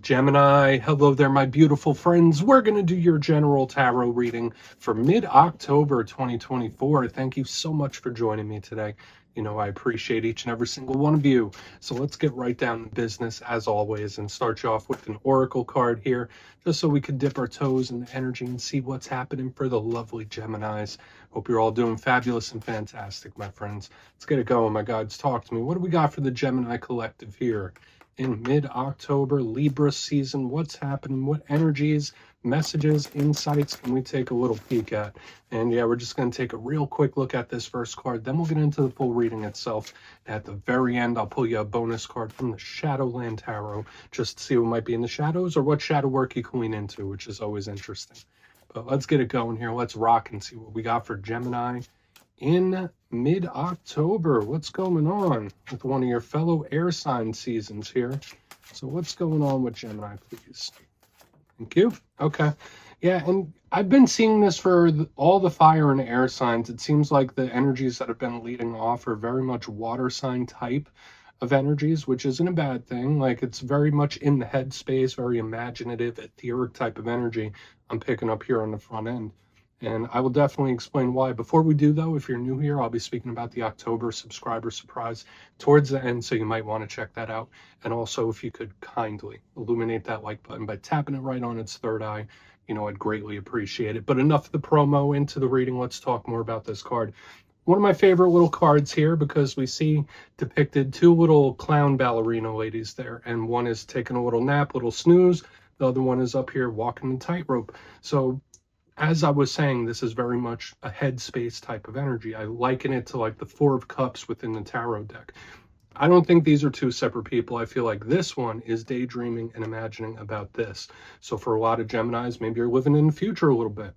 Gemini, hello there, my beautiful friends. We're going to do your general tarot reading for mid-October 2024. Thank you so much for joining me today. You know, I appreciate each and every single one of you. So let's get right down to business as always and start you off with an oracle card here, just so we can dip our toes in the energy and see what's happening for the lovely Geminis. Hope you're all doing fabulous and fantastic, my friends. Let's get it going, my guides. Talk to me. What do we got for the Gemini collective here in mid-October, Libra season? What's happening? What energies, messages, insights can we take a little peek at? And yeah, we're just going to take a real quick look at this first card. Then we'll get into the full reading itself. At the very end, I'll pull you a bonus card from the Shadowland Tarot, just to see what might be in the shadows or what shadow work you can lean into, which is always interesting. But let's get it going here. Let's rock and see what we got for Gemini in mid-October. What's going on with one of your fellow air sign seasons here? So what's going on with Gemini, please? Thank you. Okay. Yeah, and I've been seeing this for all the fire and air signs. It seems like the energies that have been leading off are very much water sign type of energies, which isn't a bad thing. Like, it's very much in the headspace, very imaginative, etheric type of energy I'm picking up here on the front end. And I will definitely explain why. Before we do, though, if you're new here, I'll be speaking about the October subscriber surprise towards the end, so you might want to check that out. And also, if you could kindly illuminate that like button by tapping it right on its third eye, you know, I'd greatly appreciate it. But enough of the promo, into the reading. Let's talk more about this card. One of my favorite little cards here, because we see depicted two little clown ballerina ladies there, and one is taking a little nap, little snooze. The other one is up here walking the tightrope. So as I was saying, this is very much a headspace type of energy. I liken it to like the Four of Cups within the tarot deck. I don't think these are two separate people. I feel like this one is daydreaming and imagining about this. So for a lot of Geminis, maybe you're living in the future a little bit.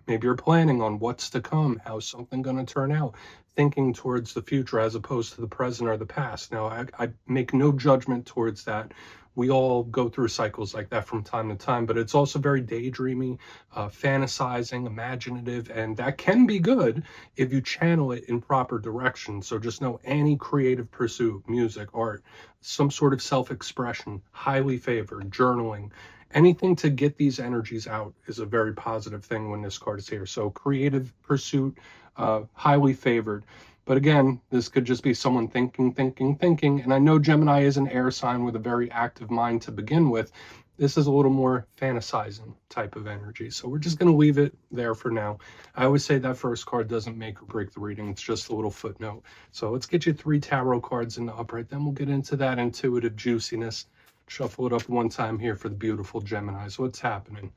Maybe you're planning on what's to come, how's something going to turn out, thinking towards the future as opposed to the present or the past. Now, I make no judgment towards that. We all go through cycles like that from time to time, but it's also very daydreamy, fantasizing, imaginative, and that can be good if you channel it in proper direction. So just know any creative pursuit, music, art, some sort of self-expression, highly favored, journaling, anything to get these energies out is a very positive thing when this card is here. So creative pursuit, highly favored. But again, this could just be someone thinking. And I know Gemini is an air sign with a very active mind to begin with. This is a little more fantasizing type of energy. So we're just going to leave it there for now. I always say that first card doesn't make or break the reading. It's just a little footnote. So let's get you 3 tarot cards in the upright. Then we'll get into that intuitive juiciness. Shuffle it up one time here for the beautiful Geminis. What's happening?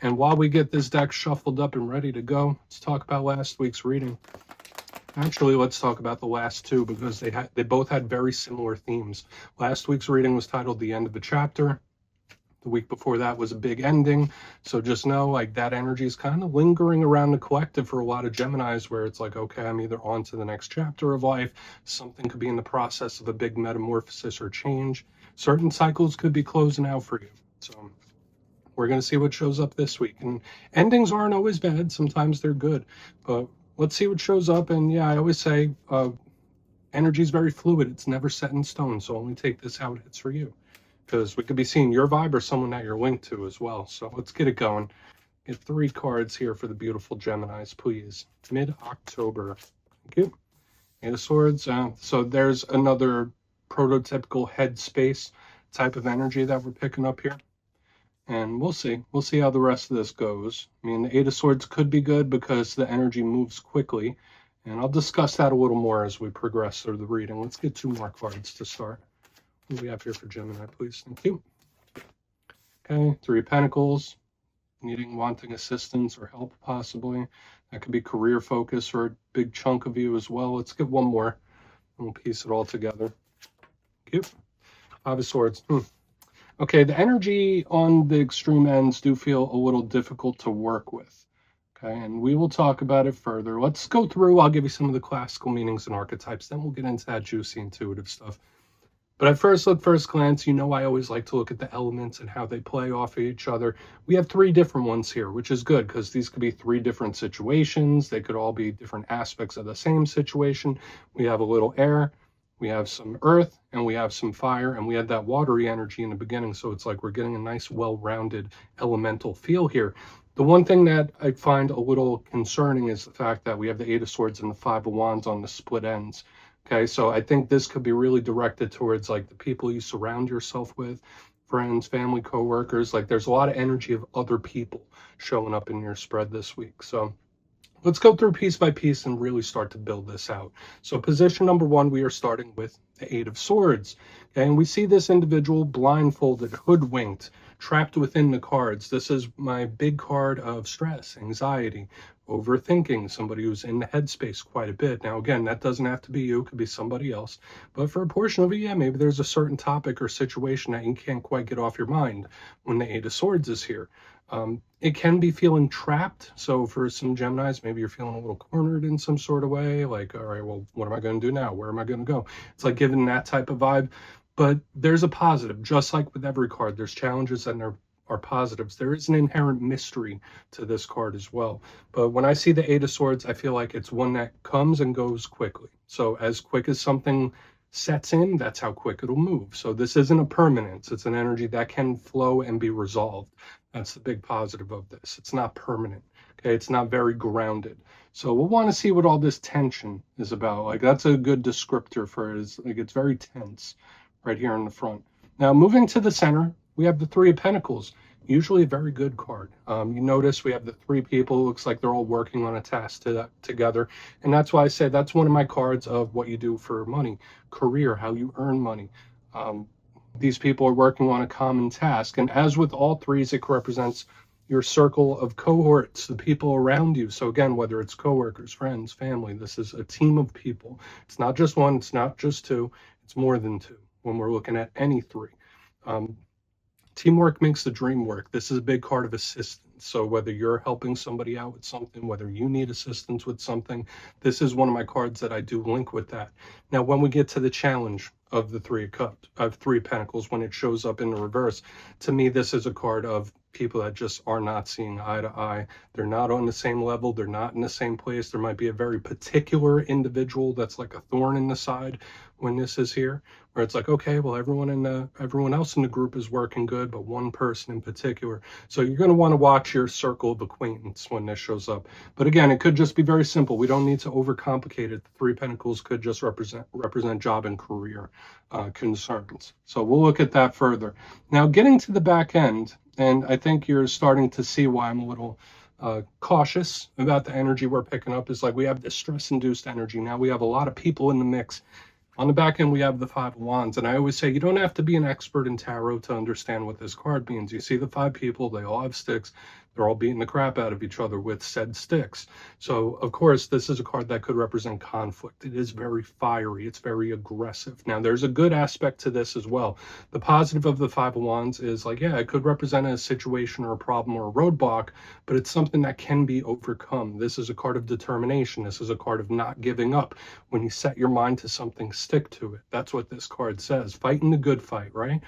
And while we get this deck shuffled up and ready to go, let's talk about last week's reading. Actually, let's talk about the last two, because they both had very similar themes. Last week's reading was titled The End of a Chapter. The week before that was a big ending. So just know, like, that energy is kind of lingering around the collective for a lot of Geminis, where it's like, okay, I'm either on to the next chapter of life. Something could be in the process of a big metamorphosis or change. Certain cycles could be closing out for you. So we're going to see what shows up this week. And endings aren't always bad. Sometimes they're good. But let's see what shows up. And yeah, I always say energy is very fluid. It's never set in stone. So only take this how it hits for you, because we could be seeing your vibe or someone that you're linked to as well. So let's get it going. Get 3 cards here for the beautiful Geminis, please. Mid-October. Thank you. 8 of Swords. So there's another prototypical headspace type of energy that we're picking up here. And we'll see. We'll see how the rest of this goes. I mean, the 8 of Swords could be good because the energy moves quickly. And I'll discuss that a little more as we progress through the reading. Let's get 2 more cards to start. What do we have here for Gemini, please? Thank you. Okay, 3 of Pentacles. Needing, wanting assistance or help, possibly. That could be career focus or a big chunk of you as well. Let's get 1 more. And we'll piece it all together. Thank you. 5 of Swords. Okay, the energy on the extreme ends do feel a little difficult to work with. Okay, and we will talk about it further. Let's go through. I'll give you some of the classical meanings and archetypes. Then we'll get into that juicy intuitive stuff. But at first glance, you know, I always like to look at the elements and how they play off of each other. We have 3 different ones here, which is good, because these could be 3 different situations. They could all be different aspects of the same situation. We have a little air, we have some earth, and we have some fire, and we had that watery energy in the beginning. So it's like we're getting a nice, well-rounded elemental feel here. The one thing that I find a little concerning is the fact that we have the Eight of Swords and the Five of Wands on the split ends. Okay, so I think this could be really directed towards like the people you surround yourself with, friends, family, coworkers. Like there's a lot of energy of other people showing up in your spread this week. So let's go through piece by piece and really start to build this out. So position number one, we are starting with the Eight of Swords. Okay, and we see this individual blindfolded, hoodwinked, trapped within the cards. This is my big card of stress, anxiety, overthinking, somebody who's in the headspace quite a bit. Now, again, that doesn't have to be you, it could be somebody else. But for a portion of it, yeah, maybe there's a certain topic or situation that you can't quite get off your mind when the Eight of Swords is here. It can be feeling trapped. So for some Geminis, maybe you're feeling a little cornered in some sort of way. Like, all right, well, what am I going to do now? Where am I going to go? It's like giving that type of vibe. But there's a positive, just like with every card. There's challenges and there are positives. There is an inherent mystery to this card as well. But when I see the Eight of Swords, I feel like it's one that comes and goes quickly. So as quick as something sets in, that's how quick it'll move. So this isn't a permanence. It's an energy that can flow and be resolved. That's the big positive of this. It's not permanent. Okay, it's not very grounded. So we'll want to see what all this tension is about. Like that's a good descriptor for it. Is like it's very tense right here in the front. Now moving to the center, we have the Three of Pentacles. Usually a very good card. You notice we have the three people. It looks like they're all working on a task together. And that's why I say that's one of my cards of what you do for money, career, how you earn money. These people are working on a common task. And as with all threes, it represents your circle of cohorts, the people around you. So again, whether it's coworkers, friends, family, this is a team of people. It's not just one, it's not just two, it's more than two when we're looking at any three. Teamwork makes the dream work. This is a big card of assistance. So whether you're helping somebody out with something, whether you need assistance with something, this is one of my cards that I do link with that. Now, when we get to the challenge of the Three of Cups, of Three of Pentacles, when it shows up in the reverse, to me, this is a card of people that just are not seeing eye to eye. They're not on the same level. They're not in the same place. There might be a very particular individual that's like a thorn in the side when this is here, where it's like, okay, well, everyone else in the group is working good, but one person in particular. So you're going to want to watch your circle of acquaintance when this shows up. But again, it could just be very simple. We don't need to overcomplicate it. The Three Pentacles could just represent job and career concerns. So we'll look at that further. Now, getting to the back end, and I think you're starting to see why I'm a little cautious about the energy we're picking up, is like we have this stress-induced energy. Now we have a lot of people in the mix. On the back end, we have the Five of Wands. And I always say you don't have to be an expert in tarot to understand what this card means. You see the five people, they all have sticks. They're all beating the crap out of each other with said sticks. So, of course, this is a card that could represent conflict. It is very fiery. It's very aggressive. Now, there's a good aspect to this as well. The positive of the Five of Wands is like, yeah, it could represent a situation or a problem or a roadblock, but it's something that can be overcome. This is a card of determination. This is a card of not giving up. When you set your mind to something, stick to it. That's what this card says. Fighting the good fight, right?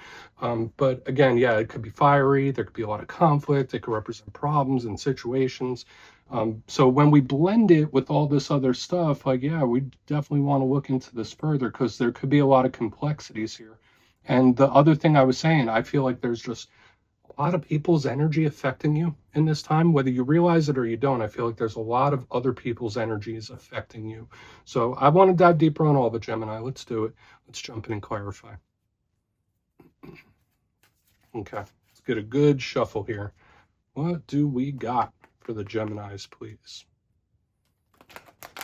But again, yeah, it could be fiery. There could be a lot of conflict. It could represent problems and situations. So when we blend it with all this other stuff, like, yeah, we definitely want to look into this further because there could be a lot of complexities here. And the other thing I was saying, I feel like there's just a lot of people's energy affecting you in this time, whether you realize it or you don't. I feel like there's a lot of other people's energies affecting you. So I want to dive deeper on all of it, Gemini. Let's do it. Let's jump in and clarify. Okay, let's get a good shuffle here. What do we got for the Geminis, please?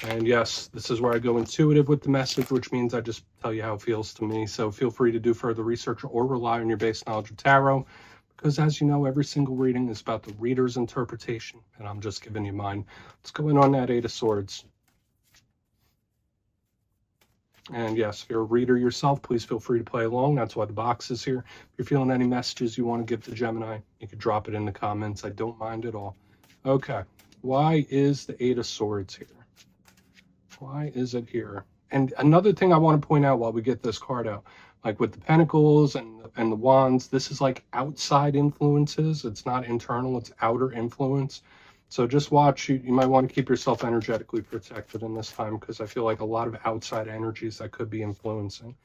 And yes, this is where I go intuitive with the message, which means I just tell you how it feels to me. So feel free to do further research or rely on your base knowledge of tarot, because as you know, every single reading is about the reader's interpretation, and I'm just giving you mine. Let's go in on that Eight of Swords. And yes, if you're a reader yourself, please feel free to play along. That's why the box is here. If you're feeling any messages you want to give to Gemini, you can drop it in the comments. I don't mind at all. Okay, why is the Eight of Swords here? Why is it here? And another thing I want to point out while we get this card out, like with the Pentacles and the Wands, this is like outside influences. It's not internal, it's outer influence. So just watch. You might want to keep yourself energetically protected in this time, because I feel like a lot of outside energies that could be influencing.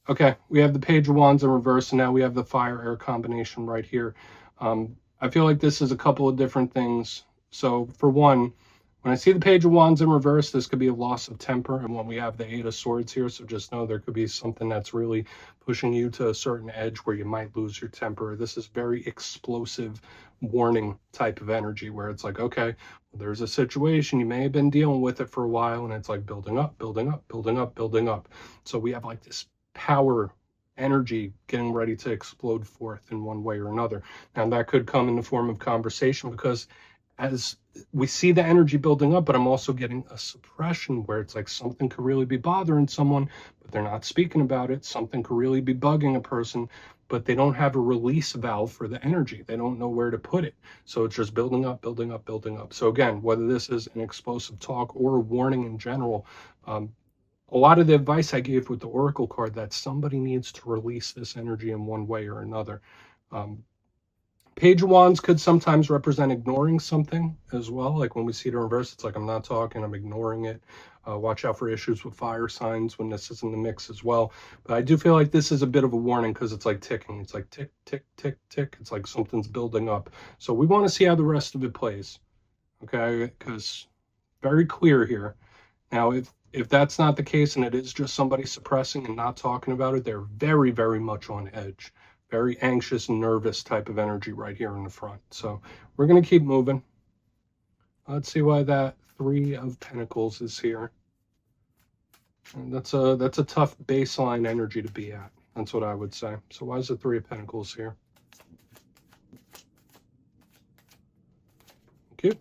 Okay, we have the Page of Wands in reverse, and now we have the fire-air combination right here. I feel like this is a couple of different things. So for one, when I see the Page of Wands in reverse, this could be a loss of temper. And when we have the Eight of Swords here, so just know there could be something that's really pushing you to a certain edge where you might lose your temper. This is very explosive warning type of energy where it's like, okay, well, there's a situation, you may have been dealing with it for a while, and it's like building up, building up, building up, building up. So we have like this power energy getting ready to explode forth in one way or another. Now that could come in the form of conversation, because as we see the energy building up, but I'm also getting a suppression where it's like something could really be bothering someone, but they're not speaking about it. Something could really be bugging a person, but they don't have a release valve for the energy. They don't know where to put it. So it's just building up, building up, building up. So again, whether this is an explosive talk or a warning in general, a lot of the advice I gave with the Oracle card, that somebody needs to release this energy in one way or another. Page of Wands could sometimes represent ignoring something as well. Like when we see it in reverse, it's like I'm not talking, I'm ignoring it. Watch out for issues with fire signs when this is in the mix as well. But I do feel like this is a bit of a warning because it's like ticking. It's like tick, tick, tick, tick. It's like something's building up. So we want to see how the rest of it plays. Okay, because very clear here. Now, if that's not the case and it is just somebody suppressing and not talking about it, they're very, very much on edge. Very anxious and nervous type of energy right here in the front. So we're going to keep moving. Let's see why that Three of Pentacles is here. And that's a tough baseline energy to be at. That's what I would say. So why is the Three of Pentacles here? Thank you.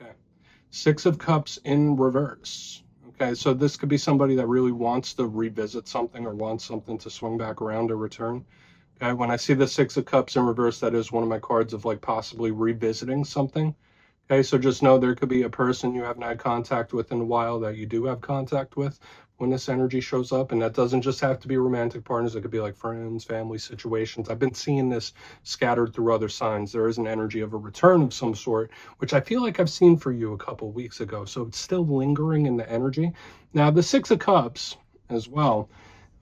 Okay. Six of Cups in reverse. Okay, so this could be somebody that really wants to revisit something or wants something to swing back around or return. Okay, when I see the Six of Cups in reverse, that is one of my cards of like possibly revisiting something. Okay, so just know there could be a person you haven't had contact with in a while that you do have contact with when this energy shows up. And that doesn't just have to be romantic partners. It could be like friends, family situations. I've been seeing this scattered through other signs. There is an energy of a return of some sort, which I feel like I've seen for you a couple of weeks ago. So it's still lingering in the energy. Now, the Six of Cups as well.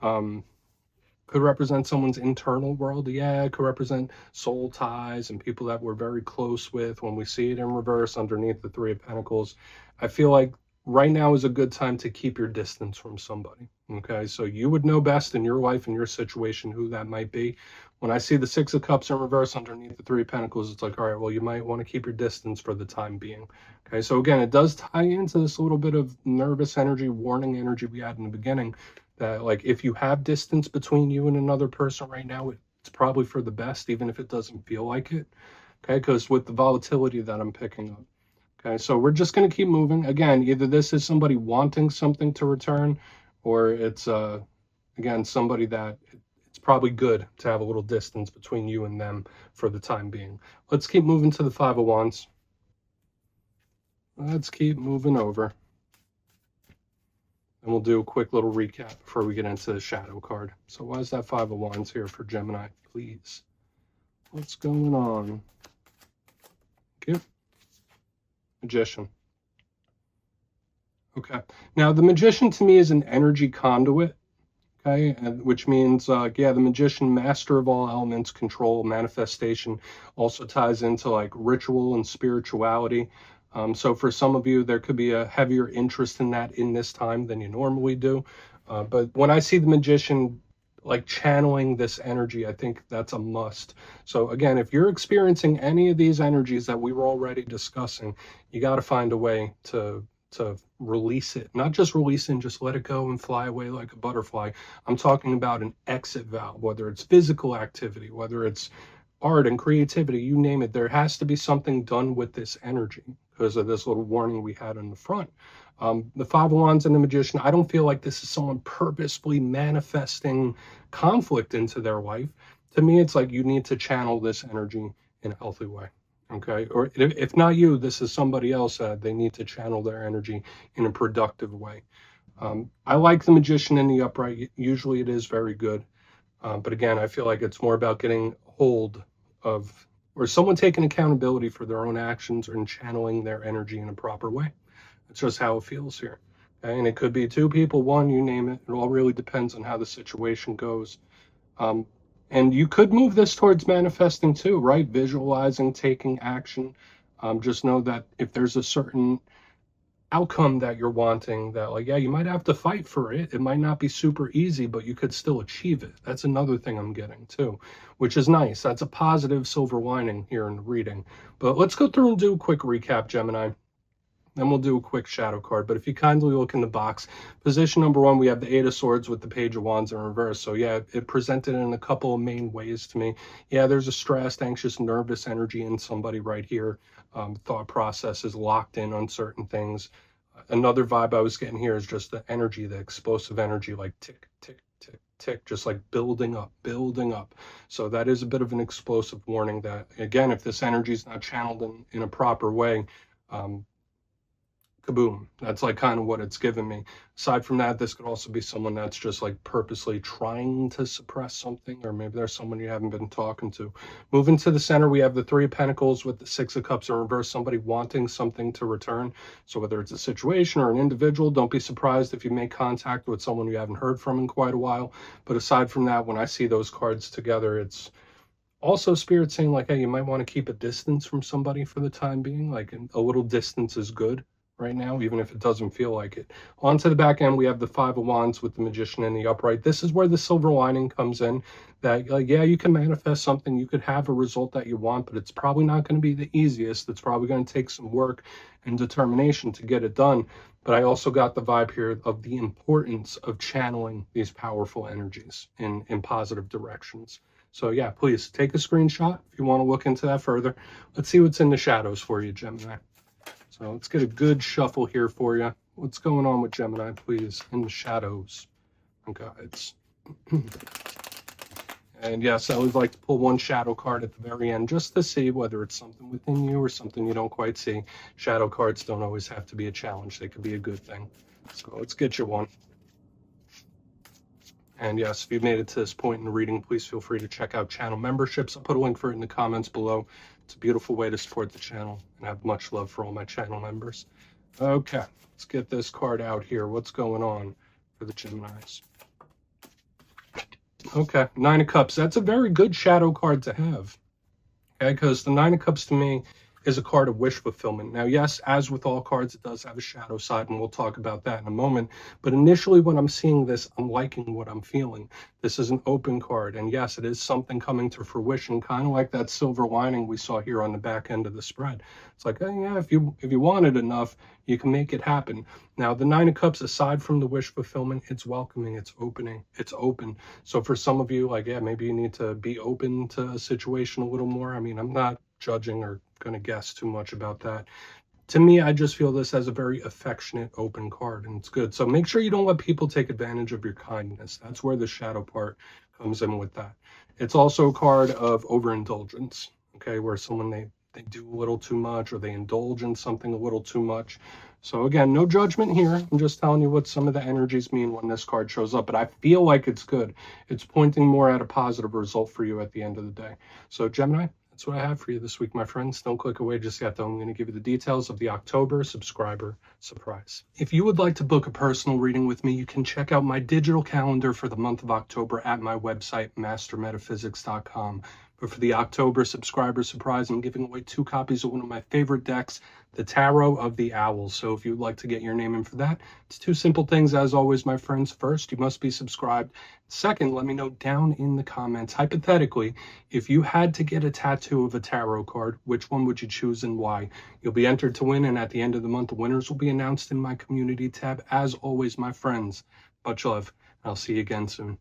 Could represent someone's internal world. Yeah, it could represent soul ties and people that we're very close with. When we see it in reverse underneath the Three of Pentacles, I feel like right now is a good time to keep your distance from somebody. Okay, so you would know best in your life and your situation who that might be. When I see the Six of Cups in reverse underneath the Three of Pentacles, it's like, all right, well, you might want to keep your distance for the time being. Okay, so again, it does tie into this little bit of nervous energy, warning energy we had in the beginning, that like if you have distance between you and another person right now, it's probably for the best, even if it doesn't feel like it. Okay, because with the volatility that I'm picking up. Okay, so we're just going to keep moving. Again, either this is somebody wanting something to return, or it's again somebody that it's probably good to have a little distance between you and them for the time being. Let's keep moving to the Five of Wands. Let's keep moving over. And we'll do a quick little recap before we get into the shadow card. So why is that Five of Wands here for Gemini, please? What's going on? Okay. Magician. Okay. Now, the Magician to me is an energy conduit, okay? Which means, yeah, the Magician, master of all elements, control, manifestation, also ties into like ritual and spirituality. So for some of you, there could be a heavier interest in that in this time than you normally do. But when I see the Magician like channeling this energy, I think that's a must. So again, if you're experiencing any of these energies that we were already discussing, you got to find a way to release it. Not just release it and just let it go and fly away like a butterfly. I'm talking about an exit valve, whether it's physical activity, whether it's art and creativity, you name it. There has to be something done with this energy because of this little warning we had in the front. The Five of Wands and the Magician, I don't feel like this is someone purposefully manifesting conflict into their life. To me, it's like you need to channel this energy in a healthy way. Okay, or if not you, this is somebody else that they need to channel their energy in a productive way. I like the Magician in the upright. Usually it is very good. But again, I feel like it's more about getting hold of, or someone taking accountability for their own actions and channeling their energy in a proper way. That's just how it feels here. Okay? And it could be two people, one, you name it. It all really depends on how the situation goes. Um, and you could move this towards manifesting too, right? Visualizing, taking action. Just know that if there's a certain outcome that you're wanting, that like, yeah, you might have to fight for it. It might not be super easy, but you could still achieve it. That's another thing I'm getting too, which is nice. That's a positive silver lining here in the reading. But let's go through and do a quick recap, Gemini. Then we'll do a quick shadow card. But if you kindly look in the box, position number 1, we have the Eight of Swords with the Page of Wands in reverse. So yeah, it presented in a couple of main ways to me. Yeah, there's a stressed, anxious, nervous energy in somebody right here. Thought process is locked in on certain things. Another vibe I was getting here is just the energy, the explosive energy, like tick, tick, tick, tick, just like building up, building up. So that is a bit of an explosive warning that, again, if this energy is not channeled in a proper way, kaboom. That's like kind of what it's given me. Aside from that, this could also be someone that's just like purposely trying to suppress something, or maybe there's someone you haven't been talking to. Moving to the center, we have the Three of Pentacles with the Six of Cups in reverse, somebody wanting something to return. So whether it's a situation or an individual, don't be surprised if you make contact with someone you haven't heard from in quite a while. But aside from that, when I see those cards together, it's also Spirit saying like, hey, you might want to keep a distance from somebody for the time being. Like a little distance is good right now, even if it doesn't feel like it. On to the back end, we have the Five of Wands with the Magician in the upright. This is where the silver lining comes in, that like, yeah, you can manifest something, you could have a result that you want, but it's probably not going to be the easiest. It's probably going to take some work and determination to get it done. But I also got the vibe here of the importance of channeling these powerful energies in positive directions. So yeah, please take a screenshot if you want to look into that further. Let's see what's in the shadows for you, Gemini. So let's get a good shuffle here for you. What's going on with Gemini, please, in the shadows and guides. And yes, I always like to pull one shadow card at the very end just to see whether it's something within you or something you don't quite see. Shadow cards don't always have to be a challenge. They could be a good thing. So let's get you one. And yes, if you've made it to this point in the reading, please feel free to check out channel memberships. I'll put a link for it in the comments below. It's a beautiful way to support the channel, and I have much love for all my channel members. Okay, let's get this card out here. What's going on for the Geminis? Okay, Nine of Cups. That's a very good shadow card to have. Okay, because the Nine of Cups to me is a card of wish fulfillment. Now, yes, as with all cards, it does have a shadow side, and we'll talk about that in a moment. But initially, when I'm seeing this, I'm liking what I'm feeling. This is an open card, and yes, it is something coming to fruition, kind of like that silver lining we saw here on the back end of the spread. It's like, oh, yeah, if you want it enough, you can make it happen. Now, the Nine of Cups, aside from the wish fulfillment, it's welcoming, it's opening, it's open. So for some of you, like, yeah, maybe you need to be open to a situation a little more. I mean, I'm not judging or going to guess too much about that. To me, I just feel this as a very affectionate, open card, and it's good. So make sure you don't let people take advantage of your kindness. That's where the shadow part comes in with that. It's also a card of overindulgence, okay, where someone, they do a little too much, or they indulge in something a little too much. So again, no judgment here. I'm just telling you what some of the energies mean when this card shows up, but I feel like it's good. It's pointing more at a positive result for you at the end of the day. So Gemini, that's what I have for you this week, my friends. Don't click away just yet, though. I'm going to give you the details of the October subscriber surprise. If you would like to book a personal reading with me, you can check out my digital calendar for the month of October at my website, mastermetaphysics.com. But for the October subscriber surprise, I'm giving away 2 copies of one of my favorite decks, the Tarot of the Owls. So if you'd like to get your name in for that, it's 2 simple things, as always, my friends. First, you must be subscribed. Second, let me know down in the comments, hypothetically, if you had to get a tattoo of a tarot card, which one would you choose and why? You'll be entered to win, and at the end of the month, the winners will be announced in my community tab. As always, my friends, much love. I'll see you again soon.